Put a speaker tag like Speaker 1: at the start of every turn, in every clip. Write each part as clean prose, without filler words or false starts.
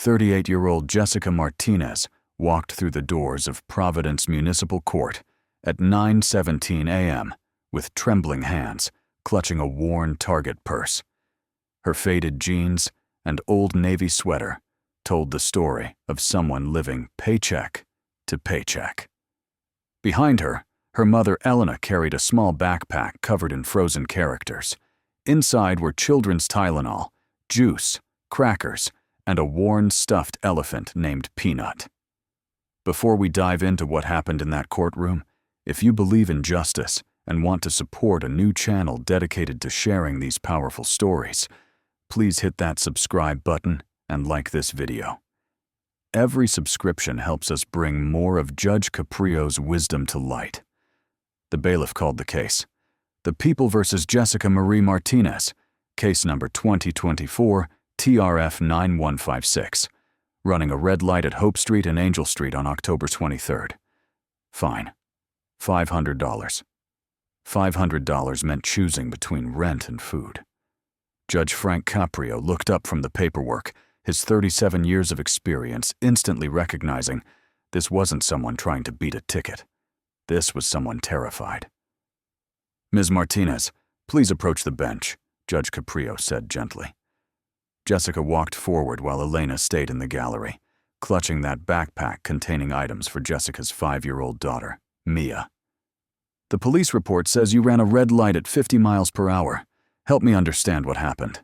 Speaker 1: 38-year-old Jessica Martinez walked through the doors of Providence Municipal Court at 9:17 a.m. with trembling hands, clutching a worn Target purse. Her faded jeans and old navy sweater told the story of someone living paycheck to paycheck. Behind her, her mother Elena carried a small backpack covered in frozen characters. Inside were children's Tylenol, juice, crackers, and a worn stuffed elephant named Peanut. Before we dive into what happened in that courtroom, if you believe in justice and want to support a new channel dedicated to sharing these powerful stories, please hit that subscribe button and like this video. Every subscription helps us bring more of Judge Caprio's wisdom to light. The bailiff called the case. The People versus Jessica Marie Martinez, case number 2024 TRF 9156, running a red light at Hope Street and Angel Street on October 23rd. Fine. $500. $500 meant choosing between rent and food. Judge Frank Caprio looked up from the paperwork, his 37 years of experience instantly recognizing this wasn't someone trying to beat a ticket. This was someone terrified. Ms. Martinez, please approach the bench, Judge Caprio said gently. Jessica walked forward while Elena stayed in the gallery, clutching that backpack containing items for Jessica's 5-year-old daughter, Mia. The police report says you ran a red light at 50 miles per hour. Help me understand what happened.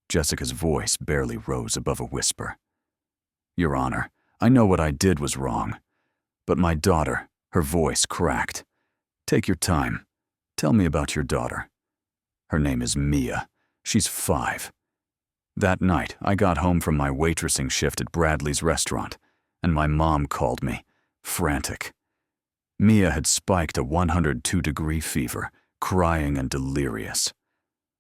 Speaker 1: Jessica's voice barely rose above a whisper. Your Honor, I know what I did was wrong. But my daughter, her voice cracked. Take your time. Tell me about your daughter. Her name is Mia. She's 5. That night, I got home from my waitressing shift at Bradley's restaurant, and my mom called me, frantic. Mia had spiked a 102-degree fever, crying and delirious.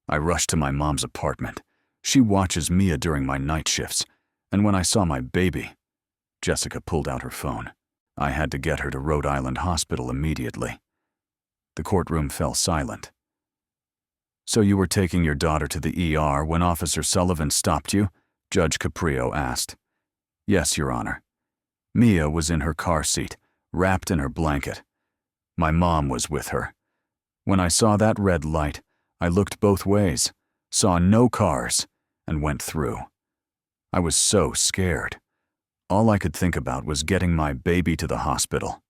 Speaker 1: I rushed to my mom's apartment. She watches Mia during my night shifts, and when I saw my baby, Jessica pulled out her phone. I had to get her to Rhode Island Hospital immediately. The courtroom fell silent. So you were taking your daughter to the ER when Officer Sullivan stopped you? Judge Caprio asked. Yes, Your Honor. Mia was in her car seat, wrapped in her blanket. My mom was with her. When I saw that red light, I looked both ways, saw no cars, and went through. I was so scared. All I could think about was getting my baby to the hospital.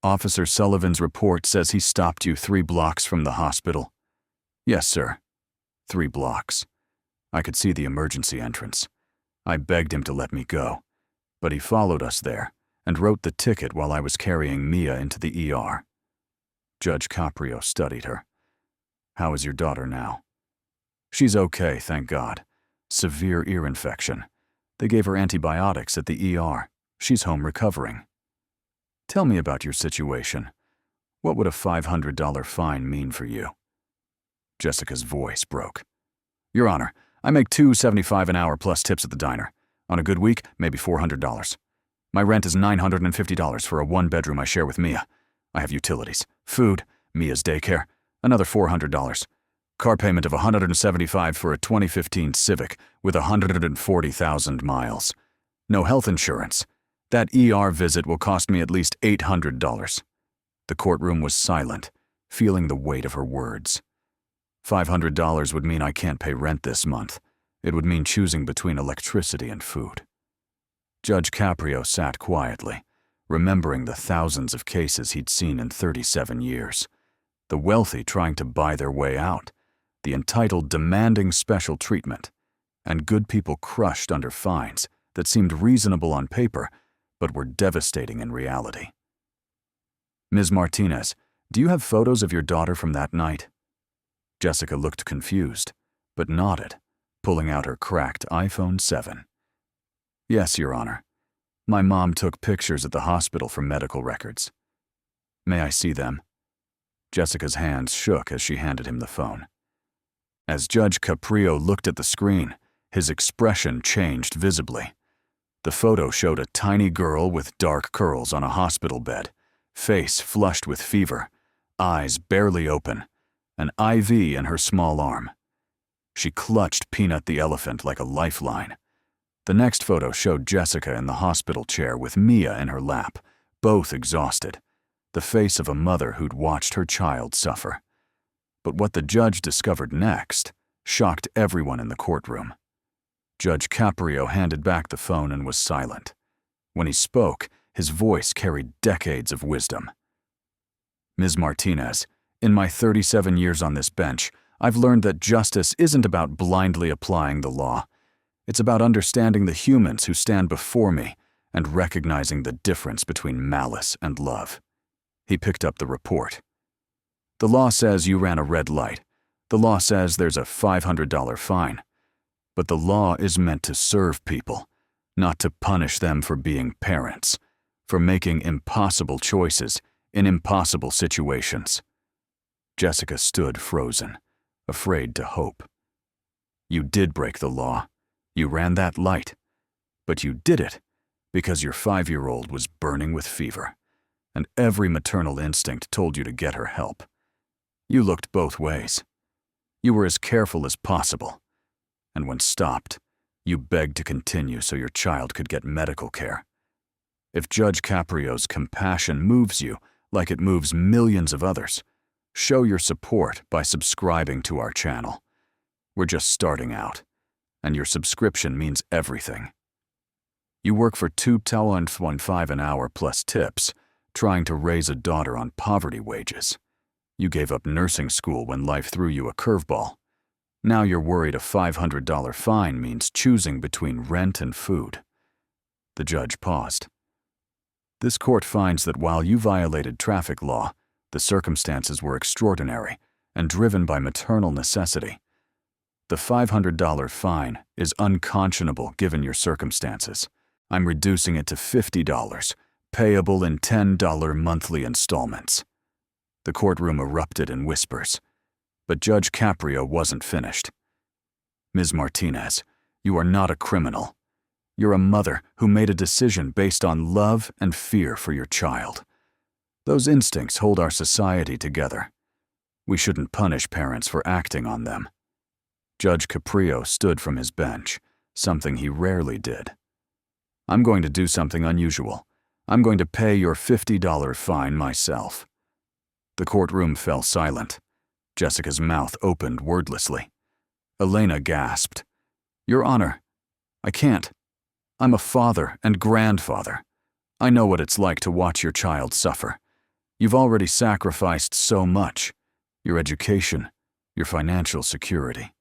Speaker 1: Officer Sullivan's report says he stopped you 3 blocks from the hospital. Yes, sir. 3 blocks. I could see the emergency entrance. I begged him to let me go, but he followed us there and wrote the ticket while I was carrying Mia into the ER. Judge Caprio studied her. How is your daughter now? She's okay, thank God. Severe ear infection. They gave her antibiotics at the ER. She's home recovering. Tell me about your situation. What would a $500 fine mean for you? Jessica's voice broke. Your Honor, I make $2.75 an hour plus tips at the diner. On a good week, maybe $400. My rent is $950 for a 1-bedroom I share with Mia. I have utilities, food, Mia's daycare, another $400. Car payment of $175 for a 2015 Civic with 140,000 miles. No health insurance. That ER visit will cost me at least $800. The courtroom was silent, feeling the weight of her words. $500 would mean I can't pay rent this month. It would mean choosing between electricity and food. Judge Caprio sat quietly, remembering the thousands of cases he'd seen in 37 years. The wealthy trying to buy their way out, the entitled demanding special treatment, and good people crushed under fines that seemed reasonable on paper but were devastating in reality. Ms. Martinez, do you have photos of your daughter from that night? Jessica looked confused, but nodded, pulling out her cracked iPhone 7. Yes, Your Honor. My mom took pictures at the hospital for medical records. May I see them? Jessica's hands shook as she handed him the phone. As Judge Caprio looked at the screen, his expression changed visibly. The photo showed a tiny girl with dark curls on a hospital bed, face flushed with fever, eyes barely open, an IV in her small arm. She clutched Peanut the elephant like a lifeline. The next photo showed Jessica in the hospital chair with Mia in her lap, both exhausted, the face of a mother who'd watched her child suffer. But what the judge discovered next shocked everyone in the courtroom. Judge Caprio handed back the phone and was silent. When he spoke, his voice carried decades of wisdom. Ms. Martinez, in my 37 years on this bench, I've learned that justice isn't about blindly applying the law. It's about understanding the humans who stand before me and recognizing the difference between malice and love. He picked up the report. The law says you ran a red light. The law says there's a $500 fine. But the law is meant to serve people, not to punish them for being parents, for making impossible choices in impossible situations. Jessica stood frozen, afraid to hope. You did break the law. You ran that light. But you did it because your 5-year-old was burning with fever, and every maternal instinct told you to get her help. You looked both ways. You were as careful as possible. And when stopped, you begged to continue so your child could get medical care. If Judge Caprio's compassion moves you like it moves millions of others, show your support by subscribing to our channel. We're just starting out, and your subscription means everything. You work for $2.15 an hour plus tips, trying to raise a daughter on poverty wages. You gave up nursing school when life threw you a curveball. Now you're worried a $500 fine means choosing between rent and food. The judge paused. This court finds that while you violated traffic law, the circumstances were extraordinary and driven by maternal necessity. The $500 fine is unconscionable given your circumstances. I'm reducing it to $50, payable in $10 monthly installments. The courtroom erupted in whispers, but Judge Caprio wasn't finished. Ms. Martinez, you are not a criminal. You're a mother who made a decision based on love and fear for your child. Those instincts hold our society together. We shouldn't punish parents for acting on them. Judge Caprio stood from his bench, something he rarely did. I'm going to do something unusual. I'm going to pay your $50 fine myself. The courtroom fell silent. Jessica's mouth opened wordlessly. Elena gasped. Your Honor, I can't. I'm a father and grandfather. I know what it's like to watch your child suffer. You've already sacrificed so much. Your education, your financial security.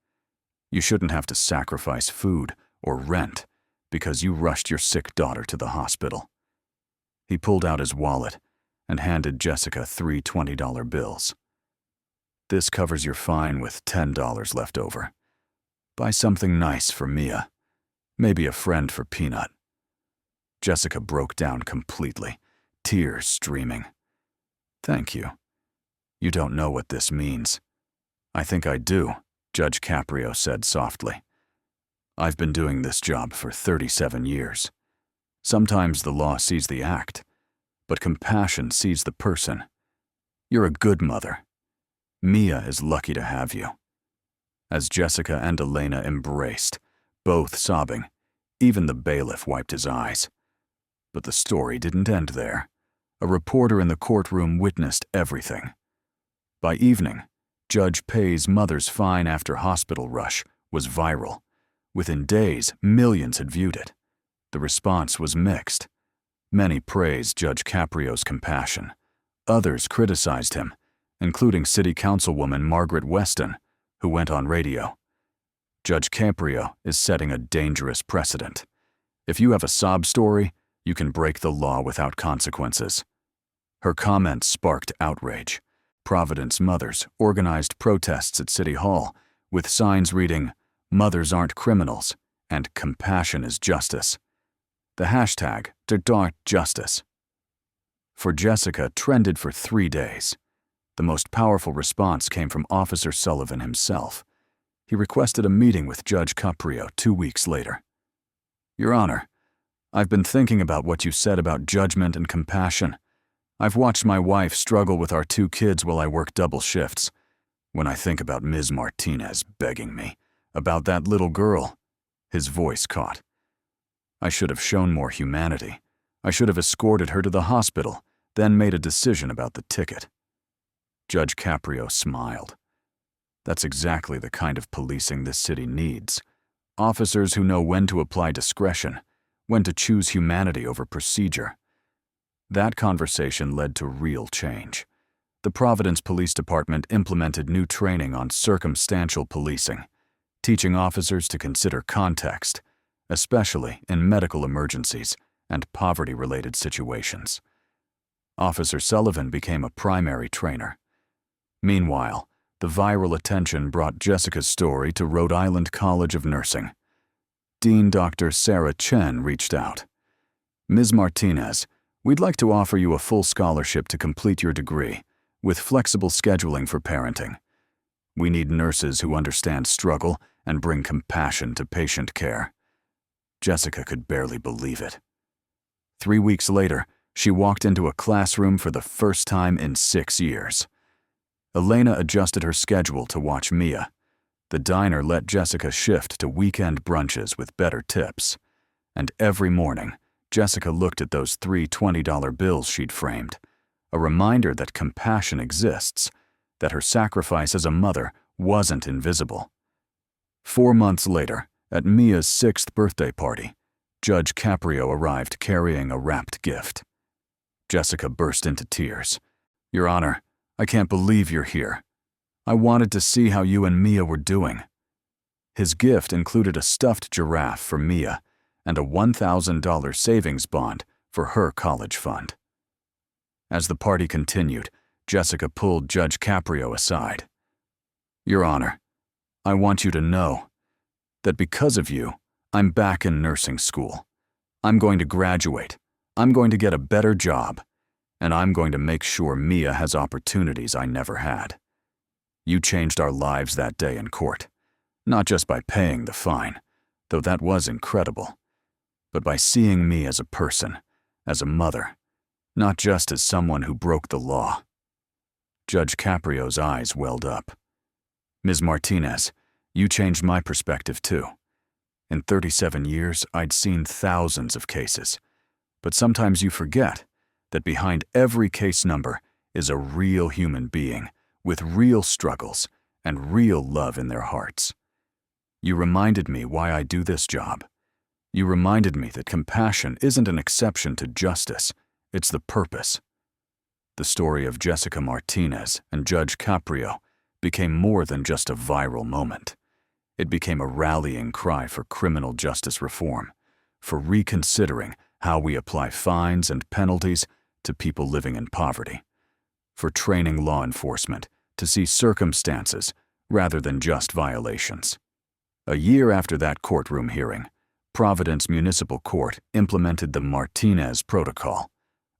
Speaker 1: You shouldn't have to sacrifice food or rent because you rushed your sick daughter to the hospital. He pulled out his wallet and handed Jessica 3 $20 bills. This covers your fine with $10 left over. Buy something nice for Mia. Maybe a friend for Peanut. Jessica broke down completely, tears streaming. Thank you. You don't know what this means. I think I do, Judge Caprio said softly. I've been doing this job for 37 years. Sometimes the law sees the act, but compassion sees the person. You're a good mother. Mia is lucky to have you. As Jessica and Elena embraced, both sobbing, even the bailiff wiped his eyes. But the story didn't end there. A reporter in the courtroom witnessed everything. By evening, Judge Pay's mother's fine after hospital rush was viral. Within days, millions had viewed it. The response was mixed. Many praised Judge Caprio's compassion. Others criticized him, including City Councilwoman Margaret Weston, who went on radio. Judge Caprio is setting a dangerous precedent. If you have a sob story, you can break the law without consequences. Her comments sparked outrage. Providence mothers organized protests at City Hall with signs reading, "Mothers aren't criminals," and "Compassion is justice." The hashtag #Justice for Jessica trended for 3 days. The most powerful response came from Officer Sullivan himself. He requested a meeting with Judge Caprio 2 weeks later. Your Honor, I've been thinking about what you said about judgment and compassion. I've watched my wife struggle with our 2 kids while I work double shifts. When I think about Ms. Martinez begging me, about that little girl, his voice caught. I should have shown more humanity. I should have escorted her to the hospital, then made a decision about the ticket. Judge Caprio smiled. That's exactly the kind of policing this city needs. Officers who know when to apply discretion, when to choose humanity over procedure. That conversation led to real change. The Providence Police Department implemented new training on circumstantial policing, teaching officers to consider context, especially in medical emergencies and poverty-related situations. Officer Sullivan became a primary trainer. Meanwhile, the viral attention brought Jessica's story to Rhode Island College of Nursing. Dean Dr. Sarah Chen reached out. Ms. Martinez, we'd like to offer you a full scholarship to complete your degree, with flexible scheduling for parenting. We need nurses who understand struggle and bring compassion to patient care. Jessica could barely believe it. 3 weeks later, she walked into a classroom for the first time in 6 years. Elena adjusted her schedule to watch Mia. The diner let Jessica shift to weekend brunches with better tips. And every morning, Jessica looked at those 3 $20 bills she'd framed, a reminder that compassion exists, that her sacrifice as a mother wasn't invisible. 4 months later, at Mia's 6th birthday party, Judge Caprio arrived carrying a wrapped gift. Jessica burst into tears. "Your Honor, I can't believe you're here. I wanted to see how you and Mia were doing." His gift included a stuffed giraffe for Mia and a $1,000 savings bond for her college fund. As the party continued, Jessica pulled Judge Caprio aside. "Your Honor, I want you to know that because of you, I'm back in nursing school. I'm going to graduate. I'm going to get a better job. And I'm going to make sure Mia has opportunities I never had. You changed our lives that day in court, not just by paying the fine, though that was incredible, but by seeing me as a person, as a mother, not just as someone who broke the law." Judge Caprio's eyes welled up. "Ms. Martinez, you changed my perspective too. In 37 years, I'd seen thousands of cases, but sometimes you forget that behind every case number is a real human being with real struggles and real love in their hearts. You reminded me why I do this job. You reminded me that compassion isn't an exception to justice, it's the purpose." The story of Jessica Martinez and Judge Caprio became more than just a viral moment. It became a rallying cry for criminal justice reform, for reconsidering how we apply fines and penalties to people living in poverty, for training law enforcement to see circumstances rather than just violations. A year after that courtroom hearing, Providence Municipal Court implemented the Martinez Protocol,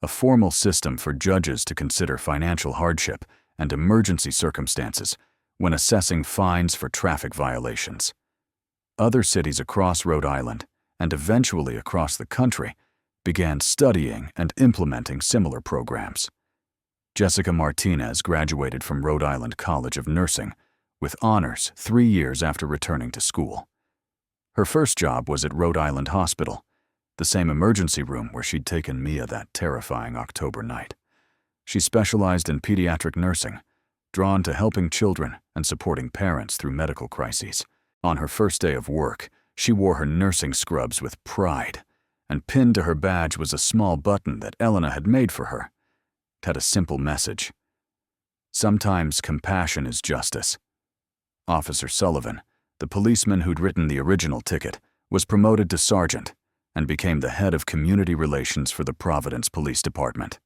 Speaker 1: a formal system for judges to consider financial hardship and emergency circumstances when assessing fines for traffic violations. Other cities across Rhode Island, and eventually across the country, began studying and implementing similar programs. Jessica Martinez graduated from Rhode Island College of Nursing with honors 3 years after returning to school. Her first job was at Rhode Island Hospital, the same emergency room where she'd taken Mia that terrifying October night. She specialized in pediatric nursing, drawn to helping children and supporting parents through medical crises. On her first day of work, she wore her nursing scrubs with pride, and pinned to her badge was a small button that Elena had made for her. It had a simple message: "Sometimes compassion is justice." Officer Sullivan, the policeman who'd written the original ticket, was promoted to sergeant and became the head of community relations for the Providence Police Department.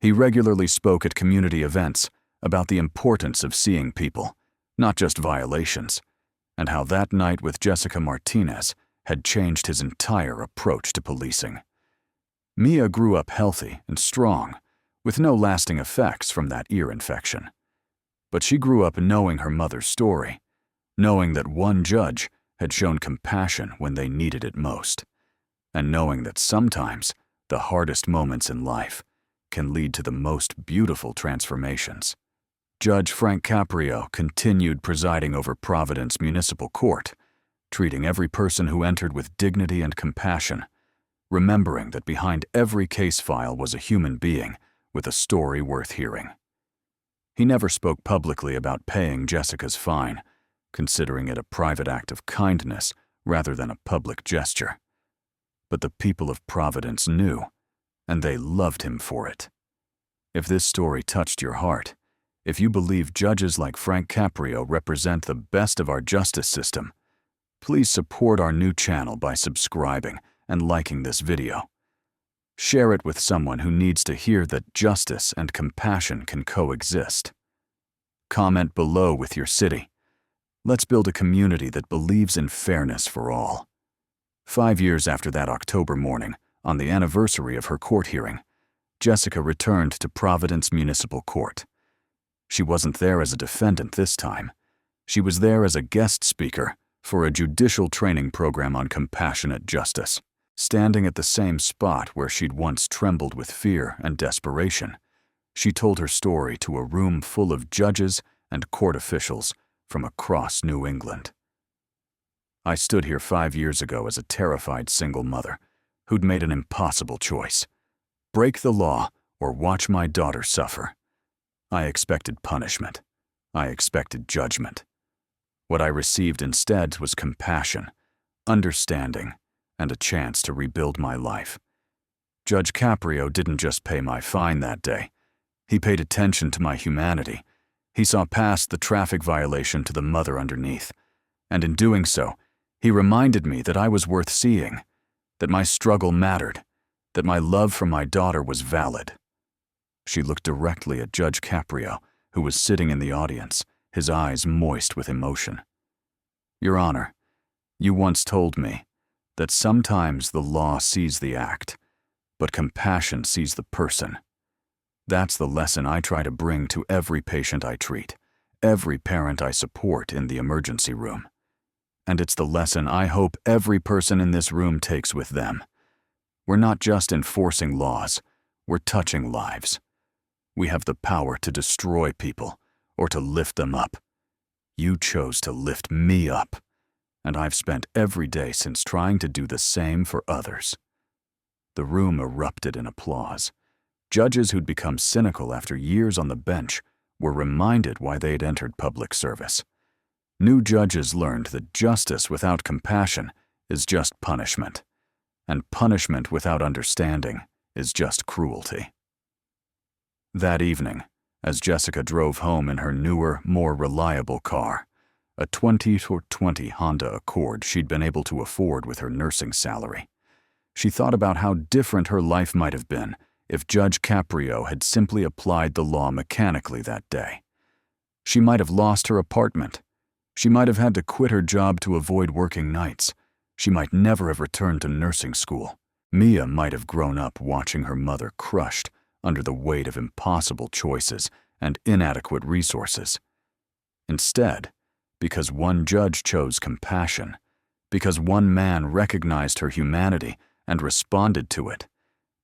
Speaker 1: He regularly spoke at community events about the importance of seeing people, not just violations, and how that night with Jessica Martinez had changed his entire approach to policing. Mia grew up healthy and strong, with no lasting effects from that ear infection. But she grew up knowing her mother's story, knowing that one judge had shown compassion when they needed it most, and knowing that sometimes the hardest moments in life can lead to the most beautiful transformations. Judge Frank Caprio continued presiding over Providence Municipal Court, treating every person who entered with dignity and compassion, remembering that behind every case file was a human being with a story worth hearing. He never spoke publicly about paying Jessica's fine, considering it a private act of kindness rather than a public gesture. But the people of Providence knew, and they loved him for it. If this story touched your heart, if you believe judges like Frank Caprio represent the best of our justice system, please support our new channel by subscribing and liking this video. Share it with someone who needs to hear that justice and compassion can coexist. Comment below with your city. Let's build a community that believes in fairness for all. 5 years after that October morning, on the anniversary of her court hearing, Jessica returned to Providence Municipal Court. She wasn't there as a defendant this time. She was there as a guest speaker for a judicial training program on compassionate justice. Standing at the same spot where she'd once trembled with fear and desperation, she told her story to a room full of judges and court officials from across New England. I stood here 5 years ago as a terrified single mother who'd made an impossible choice: break the law or watch my daughter suffer. I expected punishment. I expected judgment. What I received instead was compassion, understanding, and a chance to rebuild my life. Judge Caprio didn't just pay my fine that day. He paid attention to my humanity. He saw past the traffic violation to the mother underneath, and in doing so, he reminded me that I was worth seeing, that my struggle mattered, that my love for my daughter was valid. She looked directly at Judge Caprio, who was sitting in the audience, his eyes moist with emotion. "Your Honor, you once told me that sometimes the law sees the act, but compassion sees the person. That's the lesson I try to bring to every patient I treat, every parent I support in the emergency room. And it's the lesson I hope every person in this room takes with them. We're not just enforcing laws, we're touching lives. We have the power to destroy people or to lift them up. You chose to lift me up, and I've spent every day since trying to do the same for others." The room erupted in applause. Judges who'd become cynical after years on the bench were reminded why they'd entered public service. New judges learned that justice without compassion is just punishment, and punishment without understanding is just cruelty. That evening, as Jessica drove home in her newer, more reliable car, a 2020 Honda Accord she'd been able to afford with her nursing salary, she thought about how different her life might have been if Judge Caprio had simply applied the law mechanically that day. She might have lost her apartment. She might have had to quit her job to avoid working nights. She might never have returned to nursing school. Mia might have grown up watching her mother crushed under the weight of impossible choices and inadequate resources. Instead, because one judge chose compassion, because one man recognized her humanity and responded to it,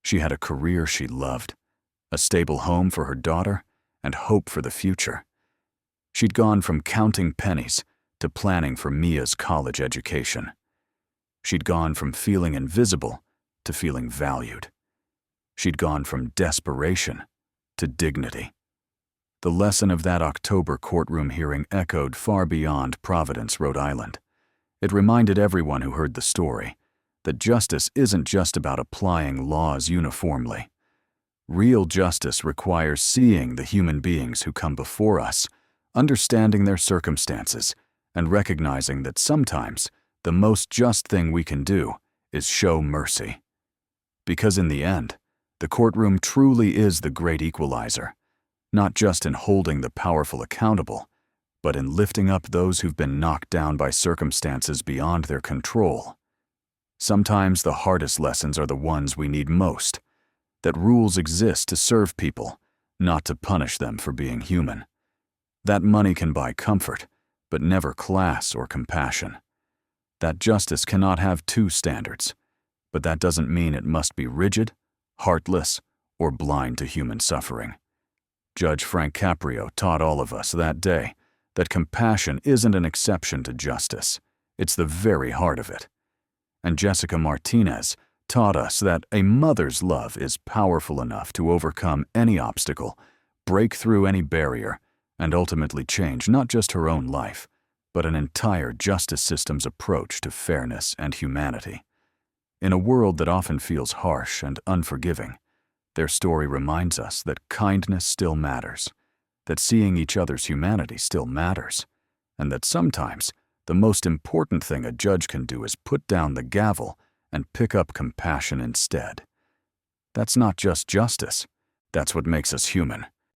Speaker 1: she had a career she loved, a stable home for her daughter, and hope for the future. She'd gone from counting pennies to planning for Mia's college education. She'd gone from feeling invisible to feeling valued. She'd gone from desperation to dignity. The lesson of that October courtroom hearing echoed far beyond Providence, Rhode Island. It reminded everyone who heard the story that justice isn't just about applying laws uniformly. Real justice requires seeing the human beings who come before us, understanding their circumstances, and recognizing that sometimes the most just thing we can do is show mercy. Because in the end, the courtroom truly is the great equalizer, not just in holding the powerful accountable, but in lifting up those who've been knocked down by circumstances beyond their control. Sometimes the hardest lessons are the ones we need most, that rules exist to serve people, not to punish them for being human. That money can buy comfort, but never class or compassion. That justice cannot have two standards, but that doesn't mean it must be rigid, heartless, or blind to human suffering. Judge Frank Caprio taught all of us that day that compassion isn't an exception to justice, It's the very heart of it. And Jessica Martinez taught us that a mother's love is powerful enough to overcome any obstacle, break through any barrier, and ultimately change not just her own life, but an entire justice system's approach to fairness and humanity. In a world that often feels harsh and unforgiving, their story reminds us that kindness still matters, that seeing each other's humanity still matters, and that sometimes the most important thing a judge can do is put down the gavel and pick up compassion instead. That's not just justice. That's what makes us human.